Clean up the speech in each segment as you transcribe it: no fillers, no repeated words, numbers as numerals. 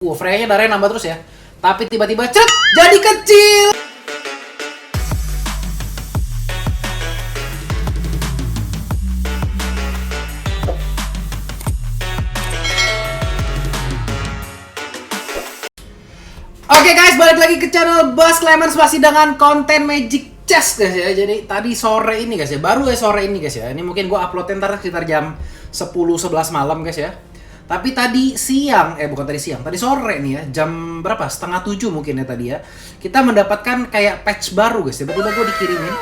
Freya-nya darahnya nambah terus ya. Tapi tiba-tiba cet jadi kecil. Oke guys, balik lagi ke channel Bas Clemens masih dengan konten Magic Chess guys ya. Jadi tadi sore ini guys ya, baru ya sore ini guys ya. Ini mungkin gue uploadnya ntar sekitar jam 10-11 malam guys ya. Tapi tadi siang, bukan tadi siang, tadi sore nih ya, jam berapa? Setengah 7 mungkin ya tadi ya. Kita mendapatkan kayak patch baru guys, tiba-tiba gue dikirimin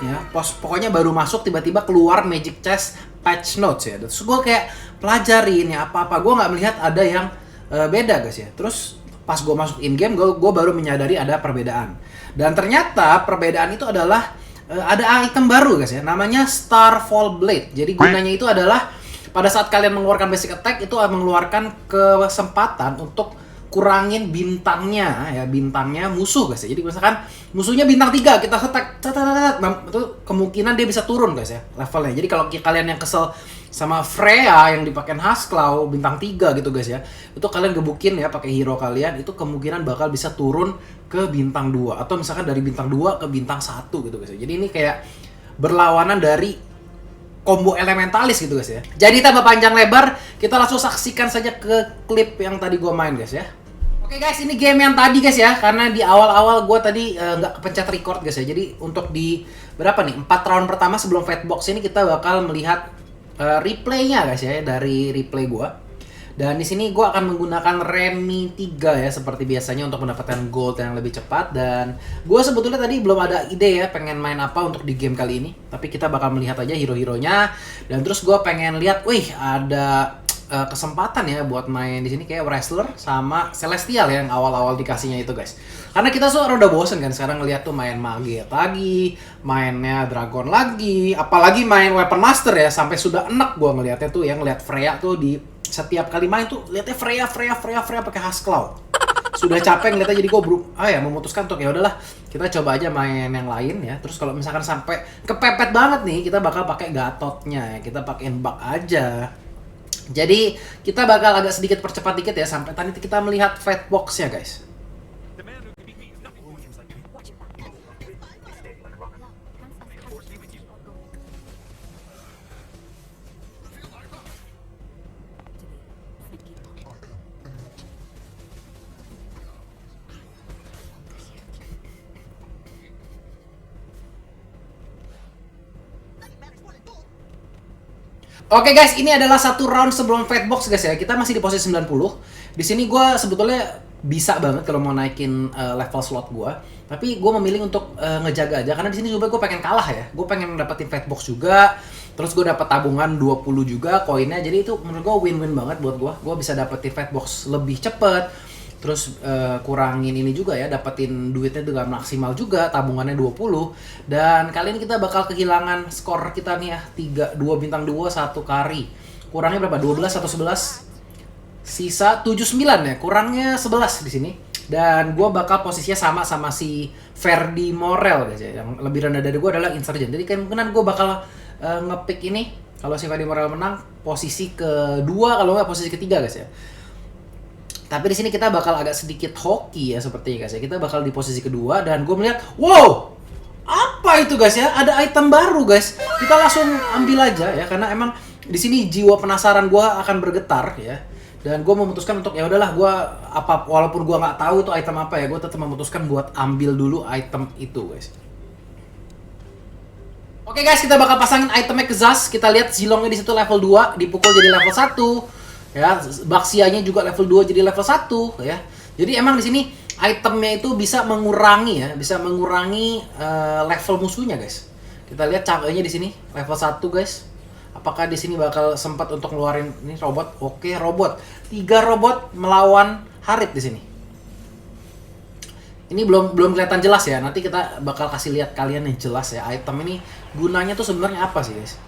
ya, pokoknya baru masuk tiba-tiba keluar Magic Chess patch notes ya. Terus gue kayak pelajarin ya apa-apa, gue nggak melihat ada yang beda guys ya. Terus pas gue masuk in game, gue baru menyadari ada perbedaan. Dan ternyata perbedaan itu adalah ada item baru guys ya, namanya Starfall Blade. Jadi gunanya itu adalah pada saat kalian mengeluarkan basic attack itu mengeluarkan kesempatan untuk kurangin bintangnya ya, bintangnya musuh guys ya. Jadi misalkan musuhnya bintang 3, kita attack itu kemungkinan dia bisa turun guys ya levelnya. Jadi kalau kalian yang kesel sama Freya yang dipakai Hasklaw bintang 3 gitu guys ya, itu kalian gebukin ya pakai hero kalian, itu kemungkinan bakal bisa turun ke bintang 2 atau misalkan dari bintang 2 ke bintang 1 gitu guys ya. Jadi ini kayak berlawanan dari combo elementalis gitu guys ya. Jadi tanpa panjang lebar, kita langsung saksikan saja ke klip yang tadi gue main guys ya. Oke guys, ini game yang tadi guys ya, karena di awal-awal gue tadi nggak kepencet record guys ya. Jadi untuk di berapa nih, 4 round pertama sebelum fight box ini kita bakal melihat replaynya guys ya, dari replay gue. Dan di sini gue akan menggunakan Remi 3 ya, seperti biasanya untuk mendapatkan gold yang lebih cepat. Dan gue sebetulnya tadi belum ada ide ya, pengen main apa untuk di game kali ini. Tapi kita bakal melihat aja hero-heronya. Dan terus gue pengen lihat, wih ada kesempatan ya buat main di sini kayak Wrestler sama Celestial ya, yang awal-awal dikasihnya itu guys. Karena kita udah bosen kan sekarang ngeliat tuh main Mage lagi, mainnya Dragon lagi, apalagi main Weapon Master ya, sampai sudah enak gue ngeliatnya tuh ya, ngeliat Freya tuh di setiap kali main tuh lihatnya Freya pakai Hasklaw. Sudah capek ngeliatnya, jadi gue memutuskan untuk ya udahlah kita coba aja main yang lain ya. Terus kalau misalkan sampai kepepet banget nih, kita bakal pakai Gatotnya ya, kita pakein bug aja. Jadi kita bakal agak sedikit percepat dikit ya sampai tadi kita melihat fight box-nya guys. Oke guys, ini adalah satu round sebelum fight box guys ya. Kita masih di posisi 90. Di sini gue sebetulnya bisa banget kalau mau naikin level slot gue. Tapi gue memilih untuk ngejaga aja karena di sini juga gue pengen kalah ya. Gue pengen dapetin fight box juga. Terus gue dapet tabungan 20 juga koinnya. Jadi itu menurut gue win-win banget buat gue. Gue bisa dapetin fight box lebih cepet. Terus kurangin ini juga ya, dapetin duitnya dengan maksimal juga, tabungannya 20. Dan kali ini kita bakal kehilangan skor kita nih ya, 2 bintang 2, 1 kari. Kurangnya berapa? 12 atau 11? Sisa 79 ya, kurangnya 11 di sini. Dan gue bakal posisinya sama si Ferdi Morel guys ya. Yang lebih rendah dari gue adalah Insurgent. Jadi kemungkinan gue bakal ngepick ini, kalau si Ferdi Morel menang, posisi kedua, kalau nggak posisi ketiga guys ya. Tapi di sini kita bakal agak sedikit hoki ya sepertinya guys ya. Kita bakal di posisi kedua dan gue melihat, wow, apa itu guys ya? Ada item baru guys. Kita langsung ambil aja ya, karena emang di sini jiwa penasaran gue akan bergetar ya. Dan gue memutuskan untuk ya udahlah, gue walaupun gue nggak tahu itu item apa ya, gue tetap memutuskan buat ambil dulu item itu guys. Oke guys, kita bakal pasangin itemnya ke Zas. Kita lihat Zilongnya di situ level 2, dipukul jadi level 1. Ya, Baxianya juga level 2 jadi level 1 ya. Jadi emang di sini itemnya itu bisa mengurangi ya, bisa mengurangi level musuhnya guys. Kita lihat cangkehnya di sini level 1 guys. Apakah di sini bakal sempat untuk ngeluarin ini robot? Oke, robot. 3 robot melawan Harit di sini. Ini belum kelihatan jelas ya. Nanti kita bakal kasih lihat kalian yang jelas ya. Item ini gunanya tuh sebenarnya apa sih guys?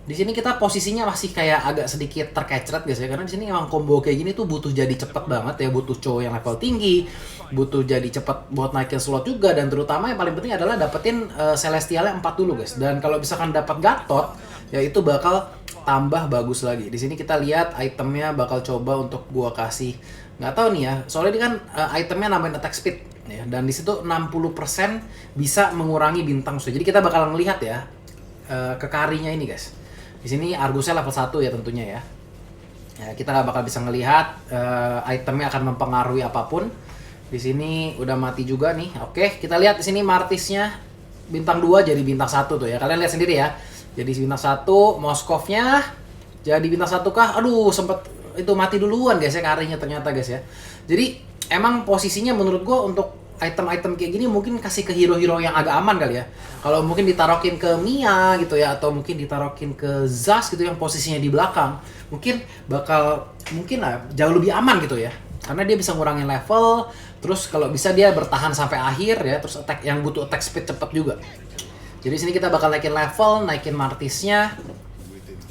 Di sini kita posisinya masih kayak agak sedikit terkecret guys ya, karena di sini emang combo kayak gini tuh butuh jadi cepet banget ya, butuh cowok yang level tinggi, butuh jadi cepet buat naikin slot juga, dan terutama yang paling penting adalah dapetin Celestialnya 4 dulu guys. Dan kalau misalkan dapat Gatot, ya itu bakal tambah bagus lagi. Di sini kita lihat itemnya bakal coba untuk gua kasih, nggak tahu nih ya, soalnya ini kan itemnya nambahin attack speed ya, dan di situ 60% bisa mengurangi bintang musuh. Jadi kita bakal ngelihat ya ke karinya ini guys. Di sini Argusnya level 1 ya tentunya ya. Ya, kita nggak bakal bisa ngelihat itemnya akan mempengaruhi apapun. Di sini udah mati juga nih. Oke, kita lihat di sini Martisnya bintang 2 jadi bintang 1 tuh ya. Kalian lihat sendiri ya. Jadi bintang 1, Moskovnya jadi bintang 1 kah? Aduh, sempet itu mati duluan guys ya karinya ternyata guys ya. Jadi emang posisinya menurut gua untuk item-item kayak gini mungkin kasih ke hero-hero yang agak aman kali ya. Kalau mungkin ditarokin ke Mia gitu ya, atau mungkin ditarokin ke Zas gitu yang posisinya di belakang, mungkin bakal jauh lebih aman gitu ya. Karena dia bisa ngurangin level, terus kalau bisa dia bertahan sampai akhir ya, terus attack yang butuh attack speed cepet juga. Jadi sini kita bakal naikin level, naikin Martisnya,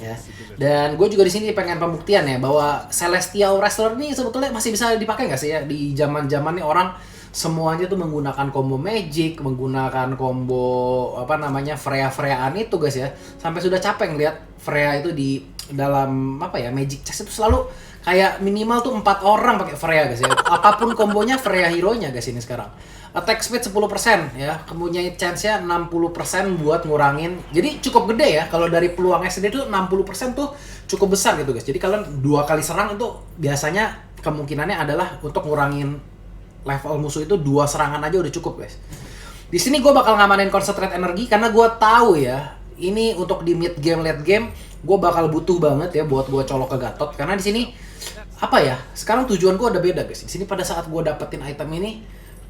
ya. Dan gue juga di sini pengen pembuktian ya bahwa Celestial Wrestler ini sebetulnya masih bisa dipakai nggak sih ya di zaman-zaman nih orang semuanya tuh menggunakan combo magic, menggunakan combo apa namanya Freya-Freyaan itu guys ya. Sampai sudah capek ngeliat Freya itu di dalam apa ya magic chest itu selalu kayak minimal tuh 4 orang pakai Freya guys ya. Apapun kombonya Freya hero-nya guys ini sekarang. Attack speed 10% ya, mempunyai chance-nya 60% buat ngurangin. Jadi cukup gede ya, kalau dari peluang SD itu 60% tuh cukup besar gitu guys. Jadi kalian 2 kali serang itu biasanya kemungkinannya adalah untuk ngurangin level musuh itu 2 serangan aja udah cukup guys. Di sini gue bakal ngamanin concentrate energi karena gue tahu ya, ini untuk di mid game, late game, gue bakal butuh banget ya buat gue colok ke Gatot. Karena di sini apa ya, sekarang tujuan gue udah beda guys. Di sini pada saat gue dapetin item ini,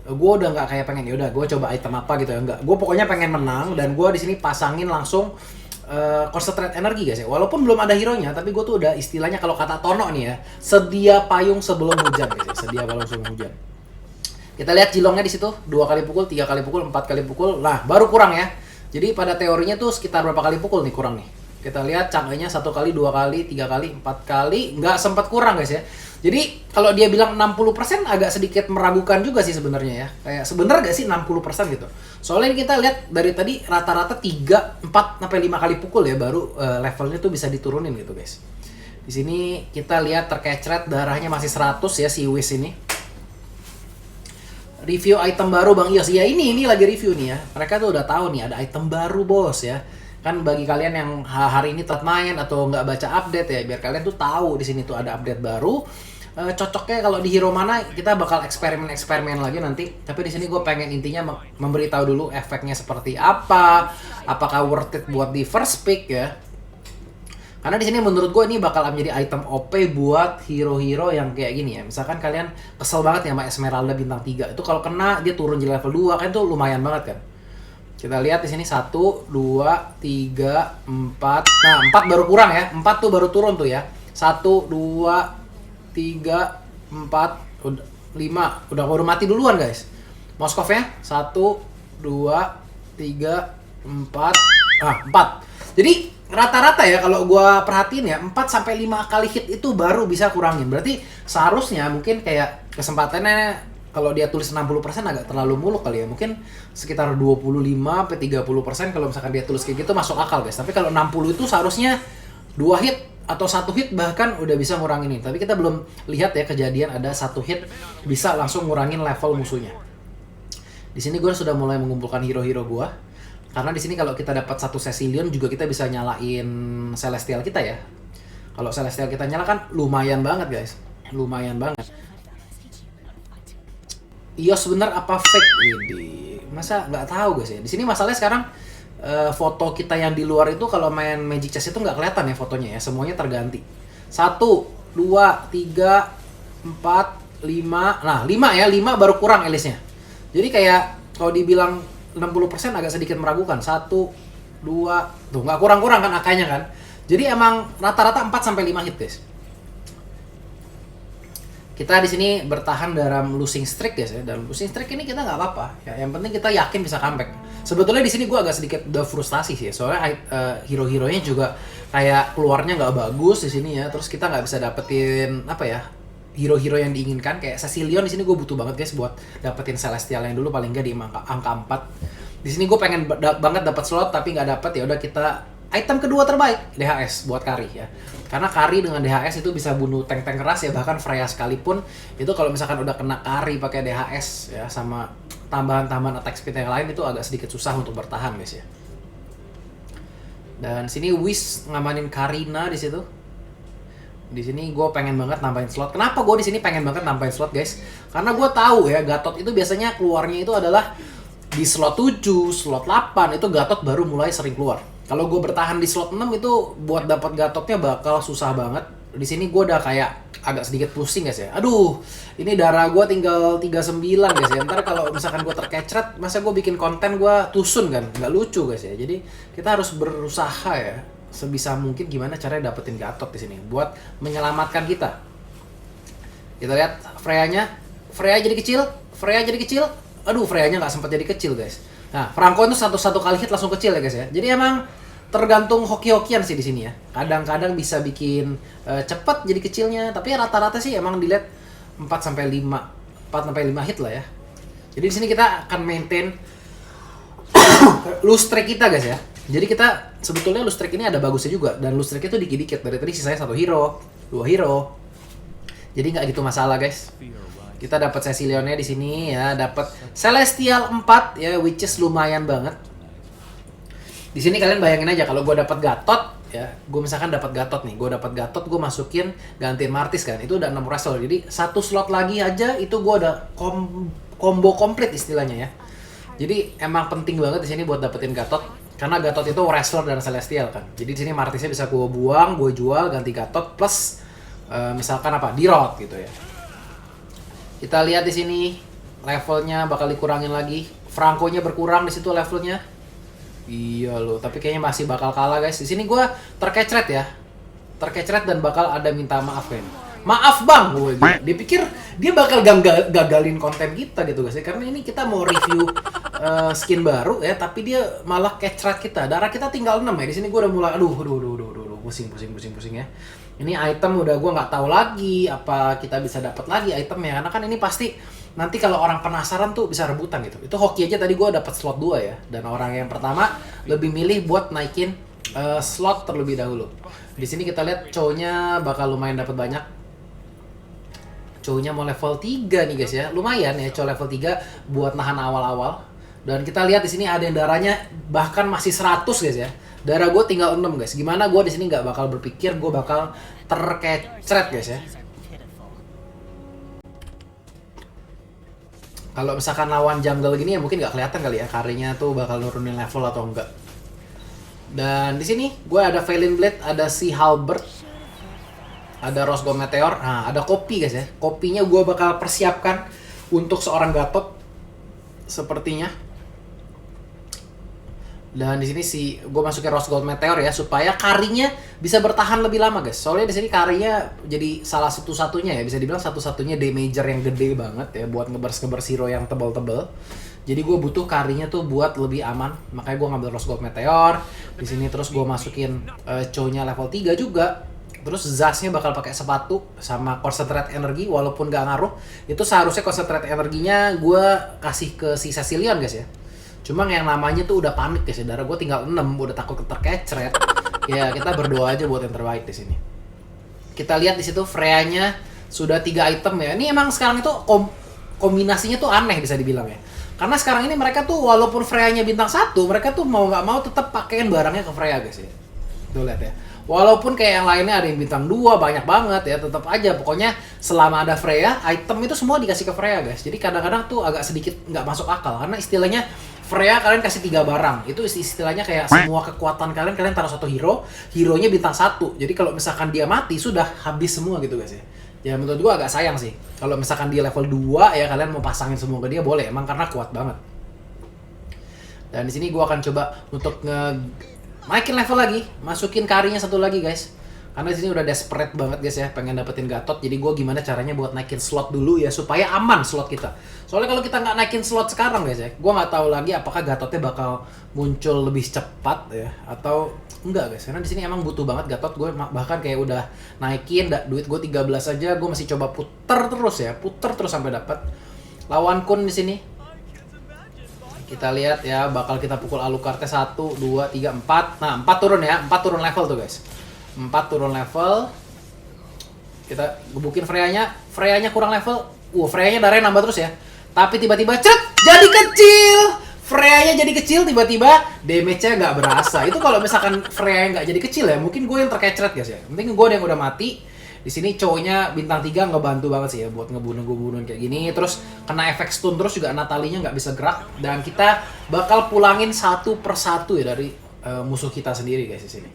gue udah nggak kayak pengen ya udah gue coba item apa gitu ya, enggak, gue pokoknya pengen menang dan gue di sini pasangin langsung concentrate energi guys ya. Walaupun belum ada hero nya, tapi gue tuh udah istilahnya kalau kata Tono nih ya, sedia payung sebelum hujan guys ya. Sedia payung sebelum hujan. Kita lihat Jilongnya di situ 2 kali pukul, 3 kali pukul, 4 kali pukul. Nah baru kurang ya, jadi pada teorinya tuh sekitar berapa kali pukul nih kurang nih. Kita lihat Chang'e-nya 1 kali, 2 kali, 3 kali, 4 kali, nggak sempat kurang guys ya. Jadi kalau dia bilang 60% agak sedikit meragukan juga sih sebenarnya ya. Kayak sebener gak sih 60% gitu. Soalnya kita lihat dari tadi rata-rata 3, 4 sampai 5 kali pukul ya baru levelnya tuh bisa diturunin gitu guys. Di sini kita lihat terkecret darahnya masih 100 ya si Whis ini. Review item baru Bang Yos. Ya ini lagi review nih ya. Mereka tuh udah tahu nih ada item baru bos ya. Kan bagi kalian yang hari ini telat main atau nggak baca update ya, biar kalian tuh tahu di sini tuh ada update baru. Cocoknya kalau di hero mana kita bakal eksperimen lagi nanti. Tapi di sini gue pengen intinya memberitahu dulu efeknya seperti apa, apakah worth it buat di first pick ya. Karena di sini menurut gue ini bakal menjadi item OP buat hero-hero yang kayak gini ya. Misalkan kalian kesel banget ya sama Esmeralda bintang 3. Itu kalau kena dia turun jadi level 2 kan tuh lumayan banget kan. Kita lihat di sini 1, 2, 3, 4. Nah, 4 baru kurang ya. 4 tuh baru turun tuh ya. 1, 2, 3, 4, 5. Udah mati duluan guys. Moskovnya 1, 2, 3, 4. Ah, 4. Jadi rata-rata ya kalau gua perhatiin ya 4 sampai 5 kali hit itu baru bisa kurangin. Berarti seharusnya mungkin kayak kesempatannya kalau dia tulis 60% agak terlalu muluk kali ya. Mungkin sekitar 25 sampai 30% kalau misalkan dia tulis kayak gitu masuk akal guys. Tapi kalau 60 itu seharusnya 2 hit atau 1 hit bahkan udah bisa ngurangin ini. Tapi kita belum lihat ya kejadian ada 1 hit bisa langsung ngurangin level musuhnya. Di sini gue sudah mulai mengumpulkan hero-hero gue. Karena di sini kalau kita dapat 1 Cecilion juga kita bisa nyalain Celestial kita ya. Kalau Celestial kita nyala kan lumayan banget guys. Lumayan banget. Ios bener apa fake? Widih, masa nggak tahu guys ya. Di sini masalahnya sekarang foto kita yang di luar itu kalau main Magic Chess itu nggak kelihatan ya fotonya ya. Semuanya terganti. 1, 2, 3, 4, 5. Nah 5 ya, 5 baru kurang Elisnya. Jadi kayak kalau dibilang 60% agak sedikit meragukan. 1, 2, tuh nggak kurang-kurang kan angkanya kan. Jadi emang rata-rata 4 sampai 5 hit guys. Kita di sini bertahan dalam losing streak guys ya. Dalam losing streak ini kita nggak apa-apa. Ya, yang penting kita yakin bisa comeback. Sebetulnya di sini gue agak sedikit udah frustasi sih ya. Soalnya hero-heronya juga kayak keluarnya nggak bagus di sini ya. Terus kita nggak bisa dapetin apa ya hero-hero yang diinginkan. Kayak Cecilion di sini gue butuh banget guys buat dapetin Celestial yang dulu paling nggak di angka 4. Di sini gue pengen banget dapat slot tapi nggak dapet, ya udah kita Item kedua terbaik DHS buat Kari ya. Karena Kari dengan DHS itu bisa bunuh tank-tank keras ya, bahkan Freya sekalipun itu kalau misalkan udah kena Kari pakai DHS ya sama tambahan-tambahan attack speed yang lain itu agak sedikit susah untuk bertahan guys ya. Dan sini Whis ngamanin Karina di situ. Di sini gue pengen banget nambahin slot. Kenapa gue di sini pengen banget nambahin slot guys? Karena gue tahu ya Gatot itu biasanya keluarnya itu adalah di slot 7, slot 8 itu Gatot baru mulai sering keluar. Kalau gue bertahan di slot 6 itu buat dapat Gatotnya bakal susah banget. Di sini gue udah kayak agak sedikit pusing guys ya. Aduh, ini darah gue tinggal 39 guys ya. Ntar kalau misalkan gue terkecret, masa gue bikin konten gue tusun kan? Nggak lucu guys ya. Jadi kita harus berusaha ya sebisa mungkin gimana caranya dapetin Gatot di sini buat menyelamatkan kita. Kita lihat Freya-nya, Freya jadi kecil. Aduh, Freya-nya nggak sempat jadi kecil guys. Nah, Franco itu satu kali hit langsung kecil ya guys ya. Jadi emang tergantung hoki-hokian sih di sini ya. Kadang-kadang bisa bikin cepat jadi kecilnya, tapi rata-rata sih emang dilihat 4 sampai 5 hit lah ya. Jadi di sini kita akan maintain loose streak kita guys ya. Jadi kita sebetulnya loose streak ini ada bagusnya juga, dan loose streak itu dikit-dikit. Dari tadi sisanya 1 hero, 2 hero. Jadi nggak gitu masalah guys. Kita dapat Cecilionnya di sini ya, dapat Celestial 4 ya, which is lumayan banget. Di sini kalian bayangin aja kalau gue dapat Gatot ya, gue misalkan dapat Gatot nih, gue masukin gantiin Martis kan, itu udah 6 wrestle. Jadi satu slot lagi aja itu gue udah combo komplit istilahnya ya. Jadi emang penting banget di sini buat dapetin Gatot, karena Gatot itu wrestler dan Celestial kan. Jadi di sini Martisnya bisa gue buang, gue jual ganti Gatot plus misalkan apa D-Rod gitu ya. Kita lihat di sini levelnya bakal dikurangin lagi. Franco-nya berkurang di situ levelnya. Iya loh, tapi kayaknya masih bakal kalah guys. Di sini gue terkecret ya. Terkecret dan bakal ada minta maaf kan. Maaf bang, gue dia pikir dia bakal gagalin konten kita gitu guys ya. Karena ini kita mau review skin baru ya, tapi dia malah kecret kita. Darah kita tinggal 6 ya. Di sini gue udah mulai aduh, pusing ya. Ini item udah gue nggak tahu lagi apa kita bisa dapat lagi itemnya, karena kan ini pasti nanti kalau orang penasaran tuh bisa rebutan gitu. Itu hoki aja tadi gue dapat slot 2 ya, dan orang yang pertama lebih milih buat naikin slot terlebih dahulu. Di sini kita lihat cowoknya bakal lumayan dapat banyak. Cowoknya mau level 3 nih guys ya, lumayan ya cowok level 3 buat nahan awal-awal. Dan kita lihat di sini ada yang darahnya bahkan masih 100 guys ya. Darah gue tinggal 6 guys. Gimana gue di sini nggak bakal berpikir gue bakal terkecret guys ya. Kalau misalkan lawan jungle gini ya mungkin nggak kelihatan kali ya Karinya tuh bakal nurunin level atau enggak. Dan di sini gue ada Valen Blade, ada Sea Halberd, ada Rose Gold Meteor. Nah, ada kopi guys ya. Kopinya gue bakal persiapkan untuk seorang Gatot sepertinya. Dan di sini gue masukin Rose Gold Meteor ya supaya Karinya bisa bertahan lebih lama guys. Soalnya di sini Karinya jadi salah satu-satunya ya, bisa dibilang satu-satunya damager yang gede banget ya buat ngebers hero yang tebel-tebel. Jadi gue butuh Karinya tuh buat lebih aman. Makanya gue ngambil Rose Gold Meteor. Di sini terus gue masukin Chow-nya level 3 juga. Terus Zaz-nya bakal pakai sepatu sama concentrate energi, walaupun gak ngaruh. Itu seharusnya concentrate energinya gue kasih ke si Cecilion guys ya. Cuma yang namanya tuh udah panik guys ya, darah gue tinggal 6, udah takut terkecret. Ya kita berdoa aja buat yang terbaik di sini. Kita lihat di situ Freya-nya sudah 3 item ya. Ini emang sekarang itu kombinasinya tuh aneh bisa dibilang ya. Karena sekarang ini mereka tuh walaupun Freya-nya bintang 1, mereka tuh mau nggak mau tetap pakein barangnya ke Freya guys ya. Tuh lihat ya. Walaupun kayak yang lainnya ada yang bintang 2 banyak banget ya, tetap aja pokoknya selama ada Freya, item itu semua dikasih ke Freya guys. Jadi kadang-kadang tuh agak sedikit nggak masuk akal karena istilahnya Freya kalian kasih 3 barang. Itu istilahnya kayak semua kekuatan kalian taruh satu hero-nya bintang 1. Jadi kalau misalkan dia mati sudah habis semua gitu guys ya. Ya menurut gua agak sayang sih. Kalau misalkan dia level 2 ya kalian mau pasangin semua ke dia boleh, emang karena kuat banget. Dan di sini gua akan coba untuk naikin level lagi, masukin Karinya 1 lagi guys. Karena di sini udah desperate banget guys ya, pengen dapetin Gatot. Jadi gue gimana caranya buat naikin slot dulu ya supaya aman slot kita. Soalnya kalau kita nggak naikin slot sekarang guys ya, gue nggak tahu lagi apakah Gatotnya bakal muncul lebih cepat ya atau enggak guys. Karena di sini emang butuh banget Gatot. Gue bahkan kayak udah naikin duit gue 13 aja, gue masih coba puter terus sampai dapat. Lawan Kun di sini. Kita lihat ya, bakal kita pukul Alucardnya 1, 2, 3, 4. Nah, 4 turun ya, 4 turun level tuh guys. 4 turun level. Kita gebukin Freya-nya kurang level. Freya-nya darahnya nambah terus ya. Tapi tiba-tiba jadi kecil. Freya-nya jadi kecil, tiba-tiba damage-nya nggak berasa. Itu kalau misalkan Freya nggak jadi kecil ya, mungkin gue yang terkecret guys ya. Mending gue yang udah mati. Di sini cowoknya bintang 3 ngebantu banget sih ya buat ngebunuh kayak gini. Terus kena efek stun terus juga Natalinya nggak bisa gerak. Dan kita bakal pulangin satu persatu ya dari musuh kita sendiri guys di sini.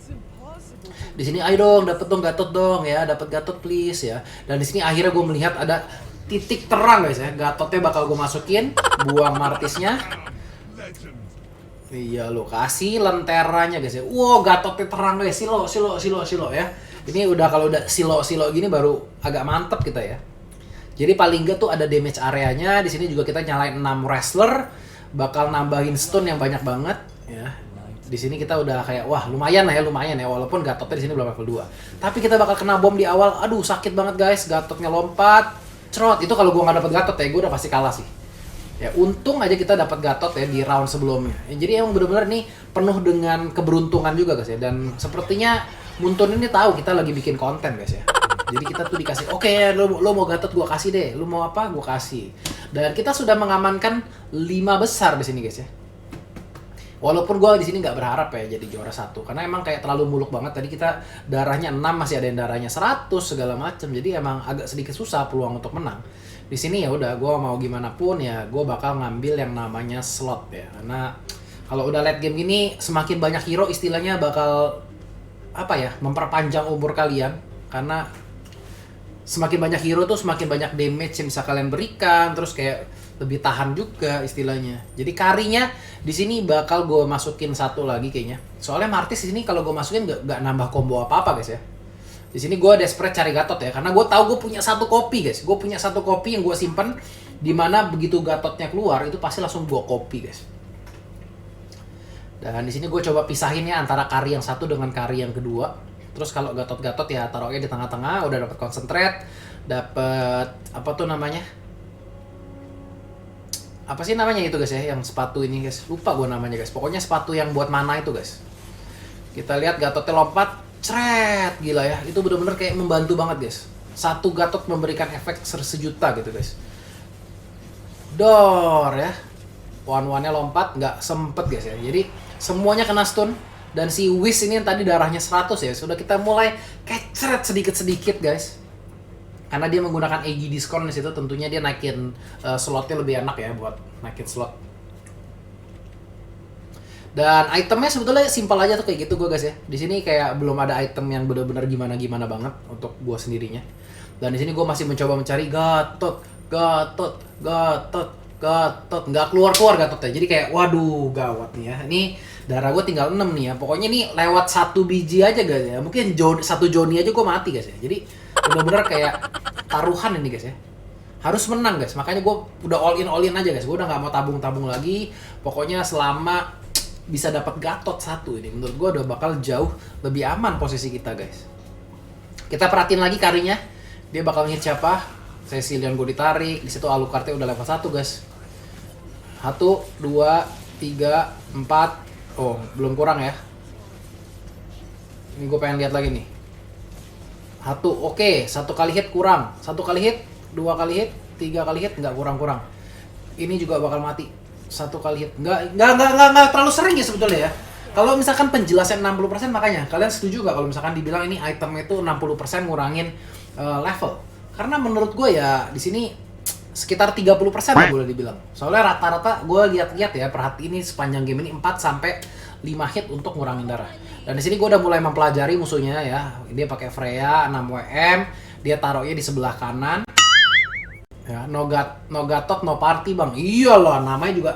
Di sini ayo dong, dapet dong Gatot dong ya, dapet Gatot please ya. Dan di sini akhirnya gue melihat ada titik terang guys ya. Gatotnya bakal gue masukin, buang Martisnya. Iya lo, kasih lenteranya guys ya. Wow, Gatotnya terang guys, silo ya. Ini udah kalau udah silo gini baru agak mantep kita ya. Jadi paling nggak tuh ada damage areanya. Di sini juga kita nyalain 6 wrestler, bakal nambahin stun yang banyak banget ya. Di sini kita udah kayak wah lumayan ya walaupun Gatotnya di sini belum level 2. Tapi kita bakal kena bom di awal. Aduh sakit banget guys, Gatotnya lompat. Cerot, itu kalau gua nggak dapet Gatot ya, gua udah pasti kalah sih. Ya untung aja kita dapat Gatot ya di round sebelumnya. Ya, jadi emang bener-bener nih penuh dengan keberuntungan juga guys ya. Dan sepertinya Muntun ini tahu kita lagi bikin konten guys ya. Jadi kita tuh dikasih, oke, lo mau Gatot gua kasih deh, lo mau apa gua kasih. Dan kita sudah mengamankan 5 besar di sini guys ya. Walaupun gua di sini nggak berharap ya jadi juara 1 karena emang kayak terlalu muluk banget. Tadi kita darahnya 6, masih ada yang darahnya 100 segala macam. Jadi emang agak sedikit susah peluang untuk menang. Di sini ya udah gua mau gimana pun ya gua bakal ngambil yang namanya slot ya. Karena kalau udah late game gini semakin banyak hero istilahnya bakal apa ya, memperpanjang umur kalian. Karena semakin banyak hero tuh semakin banyak damage yang bisa kalian berikan, terus kayak lebih tahan juga istilahnya. Jadi karinya di sini bakal gue masukin 1 lagi kayaknya. Soalnya Martis di sini kalau gue masukin nggak nambah combo apa-apa guys ya. Di sini gue desperate cari Gatot ya, karena gue tahu gue punya 1 kopi guys. Gue punya 1 kopi yang gue simpen, dimana begitu Gatotnya keluar itu pasti langsung gue kopi guys. Dan di sini gue coba pisahin ya antara kari yang 1 dengan kari yang kedua. Terus kalau Gatot ya taruhnya di tengah-tengah, udah dapat concentrate, dapat apa tuh namanya? Apa sih namanya itu guys ya, yang sepatu ini guys. Lupa gue namanya guys. Pokoknya sepatu yang buat mana itu guys. Kita lihat Gatotnya lompat, cret, gila ya. Itu bener-bener kayak membantu banget guys. 1 Gatot memberikan efek sejuta gitu guys. Dor ya. One-one-nya lompat, nggak sempet guys ya. Jadi semuanya kena stun. Dan si Whis ini yang tadi darahnya 100 ya. Sudah kita mulai kecret sedikit-sedikit guys. Karena dia menggunakan AG diskon di situ, tentunya dia naikin slotnya lebih enak ya buat naikin slot. Dan itemnya sebetulnya simpel aja tuh kayak gitu gue guys ya. Di sini kayak belum ada item yang benar-benar gimana banget untuk gue sendirinya. Dan di sini gue masih mencoba mencari Gatot, nggak keluar Gatot ya. Jadi kayak waduh gawat nih ya. Ini darah gue tinggal 6 nih ya. Pokoknya nih lewat 1 biji aja guys ya. Mungkin 1 Johnny aja gue mati guys ya. Jadi bener-bener kayak taruhan ini guys ya. Harus menang guys. Makanya gue udah all in aja guys. Gue udah nggak mau tabung lagi. Pokoknya selama bisa dapat Gatot 1 ini, menurut gue udah bakal jauh lebih aman posisi kita guys. Kita perhatiin lagi karinya. Dia bakal ngehit siapa? Cecilion gue ditarik. Di situ Alucardnya udah level 1 guys. 1, 2, 3, 4. Oh, belum kurang ya. Ini gue pengen lihat lagi nih. 1, oke. 1 kali hit kurang. 1 kali hit, 2 kali hit, 3 kali hit, nggak kurang. Ini juga bakal mati. 1 kali hit. Nggak terlalu sering ya sebetulnya ya. Kalau misalkan penjelasan 60%, makanya kalian setuju nggak kalau misalkan dibilang ini item itu 60% ngurangin level? Karena menurut gue ya di sini sekitar 30% lah boleh dibilang. Soalnya rata-rata gue lihat-lihat ya, perhatiin ini sepanjang game ini 4 sampai 5 hit untuk ngurangin darah. Dan di sini gue udah mulai mempelajari musuhnya ya. Dia pakai Freya 6 WM, dia taruhnya di sebelah kanan. Ya, no Gatot, no party bang. Iyalah, namanya juga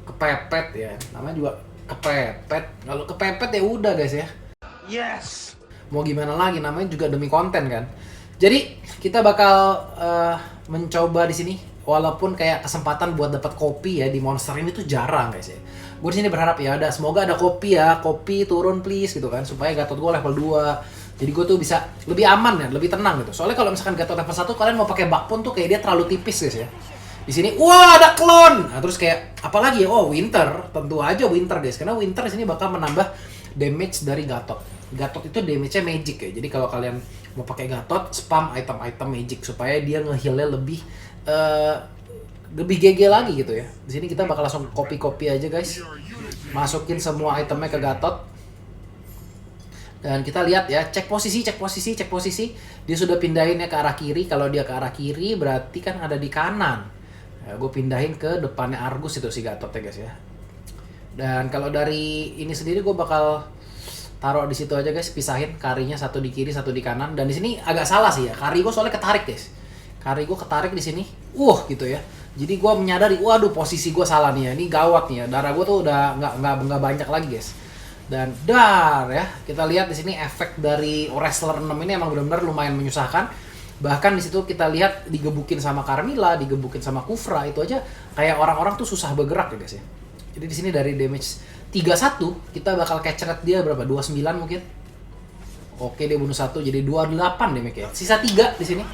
kepepet ya. Namanya juga kepepet. Kalau kepepet ya udah guys ya. Yes. Mau gimana lagi, namanya juga demi konten kan. Jadi kita bakal mencoba di sini, walaupun kayak kesempatan buat dapat kopi ya di monster ini tuh jarang guys ya. Gue di sini berharap ya semoga ada kopi ya, kopi turun please gitu kan, supaya Gatot gue level 2. Jadi gue tuh bisa lebih aman ya, lebih tenang gitu. Soalnya kalau misalkan Gatot level 1 kalian mau pakai bakpon tuh kayak dia terlalu tipis guys ya. Di sini, wah ada clone. Nah, terus kayak apalagi ya? Oh, Winter. Tentu aja Winter, guys. Karena Winter di sini bakal menambah damage dari Gatot. Gatot itu damage-nya magic ya. Jadi kalau kalian mau pakai Gatot, spam item-item magic supaya dia nge-heal-nya lebih GG lagi gitu ya. Di sini kita bakal langsung copy aja, guys. Masukin semua itemnya ke Gatot. Dan kita lihat ya, cek posisi. Dia sudah pindahin ya ke arah kiri. Kalau dia ke arah kiri berarti kan ada di kanan. Ya, gue pindahin ke depannya Argus itu si Gatot ya guys ya. Dan kalau dari ini sendiri gue bakal taruh di situ aja guys, pisahin karinya satu di kiri, satu di kanan. Dan di sini agak salah sih ya. Kari gue soalnya ketarik guys. Kari gue ketarik di sini. Gitu ya. Jadi gue menyadari, waduh posisi gue salah nih ya. Ini gawat nih ya. Darah gue tuh udah nggak banyak lagi guys. Dan ya, kita lihat di sini efek dari wrestler 6 ini emang benar-benar lumayan menyusahkan. Bahkan di situ kita lihat digebukin sama Carmilla, digebukin sama Kufra, itu aja kayak orang-orang tuh susah bergerak ya guys ya. Jadi di sini dari damage 31 kita bakal catch rate dia berapa? 29 mungkin. Oke, dia bunuh 1 jadi 28 damage ya. Sisa 3 di sini.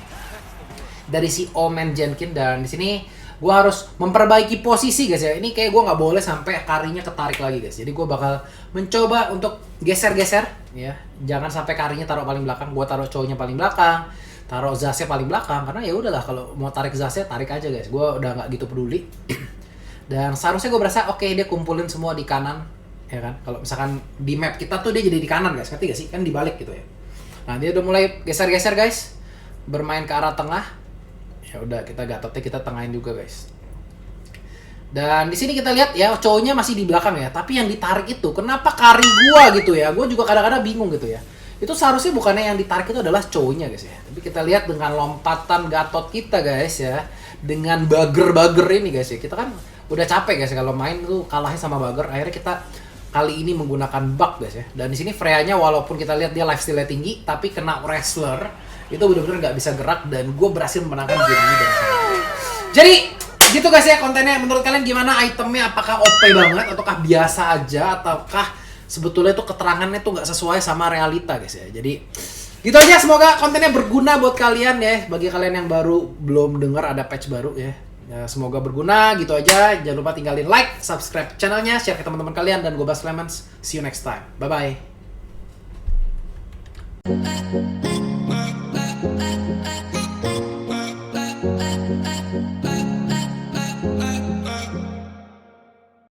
Dari si Omen Jenkin, dan di sini gue harus memperbaiki posisi guys ya. Ini kayak gue nggak boleh sampai karinya ketarik lagi guys. Jadi gue bakal mencoba untuk geser-geser ya. Jangan sampai karinya taruh paling belakang. Gue taruh cowoknya paling belakang, taruh Zasnya paling belakang. Karena ya udahlah, kalau mau tarik Zasnya tarik aja guys. Gue udah nggak gitu peduli. Dan seharusnya gue berasa oke, dia kumpulin semua di kanan ya kan. Kalau misalkan di map kita tuh dia jadi di kanan guys. Ngerti gak sih? Kan dibalik gitu ya. Nah dia udah mulai geser-geser guys. Bermain ke arah tengah. Ya udah, kita Gatotnya kita tengahin juga guys. Dan di sini kita lihat ya, cowoknya masih di belakang ya, tapi yang ditarik itu kenapa kari gua gitu ya? Gua juga kadang-kadang bingung gitu ya. Itu seharusnya bukannya yang ditarik itu adalah cowoknya guys ya. Tapi kita lihat dengan lompatan Gatot kita guys ya, dengan bager ini guys ya. Kita kan udah capek guys kalau main tuh kalahnya sama bager. Akhirnya kita kali ini menggunakan bug guys ya. Dan di sini Freya-nya walaupun kita lihat dia lifesteal-nya tinggi, tapi kena wrestler itu benar-benar nggak bisa gerak, dan gue berhasil memenangkan game ini dari sana. Jadi gitu guys ya kontennya. Menurut kalian gimana itemnya? Apakah OP banget ataukah biasa aja, ataukah sebetulnya itu keterangannya tuh nggak sesuai sama realita guys ya. Jadi gitu aja, semoga kontennya berguna buat kalian ya. Bagi kalian yang baru belum dengar ada patch baru ya. Ya, semoga berguna gitu aja. Jangan lupa tinggalin like, subscribe channelnya, share ke teman-teman kalian, dan gue Bas Clemens. See you next time. Bye bye.